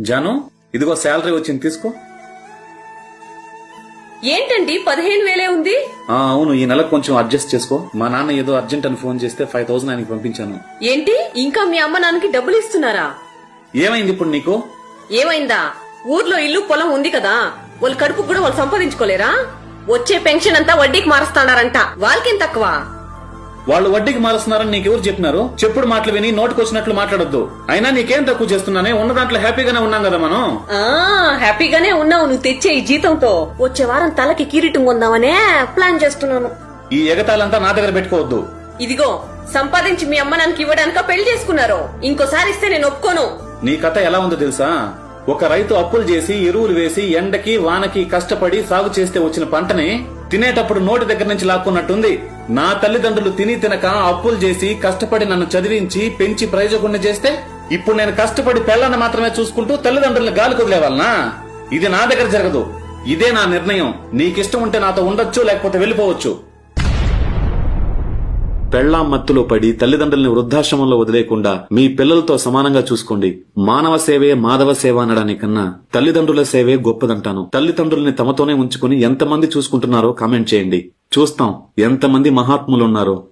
జాను, ఇదిగో శాలరీ వచ్చింది, తీసుకో. ఏంటండి 15,000 ఉంది? అవును, ఈ నెలకు కొంచెం అడ్జస్ట్ చేసుకో. మా నాన్న ఏదో అర్జెంట్ అని ఫోన్ చేస్తే 5,000 ఆయనకి పంపించాను. ఏంటి, ఇంకా మీ అమ్మ నాన్నకి డబ్బులు ఇస్తున్నారా? ఏమైంది ఇప్పుడు నీకు? ఏమైందా? ఊర్లో ఇల్లు పొలం ఉంది కదా, వాళ్ళ కడుపు కూడా వాళ్ళు సంపాదించుకోలేరా? వచ్చే పెన్షన్ అంతా వడ్డీకి మారుస్తాడారంట, వాళ్ళకేం తక్కువ? వాళ్ళు వడ్డీకి మారుస్తున్నారని నీకెవరు చెప్పినారు? చెప్పుడు మాటలు విని నోటుకొచ్చినట్లు మాట్లాడొద్దు. అయినా నీకేం తక్కువ చేస్తున్నానే, ఉన్న దాంట్లో హ్యాపీగానే ఉన్నాం కదా మనం. హ్యాపీగానే ఉన్నావు నువ్వు తెచ్చే ఈ జీతంతో. వచ్చే వారం తలకి కిరీటం కొందామనే ప్లాన్ చేస్తున్నాను. ఈ ఎగతాలంతా నా దగ్గర పెట్టుకోవద్దు. ఇదిగో, సంపాదించి మీ అమ్మ నాన్నకి ఇవ్వడానిక పెళ్లి చేసుకున్నారు. ఇంకోసారి ఇస్తే నేను ఒప్పుకోను. నీ కథ ఎలా ఉందో తెలుసా? ఒక రైతు అప్పులు చేసి ఎరువులు వేసి ఎండకి వానకి కష్టపడి సాగు చేస్తే వచ్చిన పంటని తినేటప్పుడు నోటి దగ్గర నుంచి లాక్కున్నట్టుంది. నా తల్లిదండ్రులు తిని తినక అప్పులు చేసి కష్టపడి నన్ను చదివించి పెంచి ప్రయోజకుణ్ణి చేస్తే ఇప్పుడు నేను కష్టపడి పెళ్ళాన్ని మాత్రమే చూసుకుంటూ తల్లిదండ్రులను గాలి కుదిలేవాలనా? ఇది నా దగ్గర జరగదు. ఇదే నా నిర్ణయం. నీకిష్టం ఉంటే నాతో ఉండొచ్చు, లేకపోతే వెళ్లిపోవచ్చు. పెళ్లాం మత్తులో పడి తల్లిదండ్రుల్ని వృద్ధాశ్రమంలో వదిలేకుండా మీ పిల్లలతో సమానంగా చూసుకోండి. మానవ సేవే మాధవ సేవ అనడానికన్నా తల్లిదండ్రుల సేవే గొప్పదంటాను. తల్లిదండ్రుల్ని తమతోనే ఉంచుకుని ఎంతమంది చూసుకుంటున్నారో కామెంట్ చేయండి. చూస్తాం ఎంతమంది మహాత్ములున్నారో.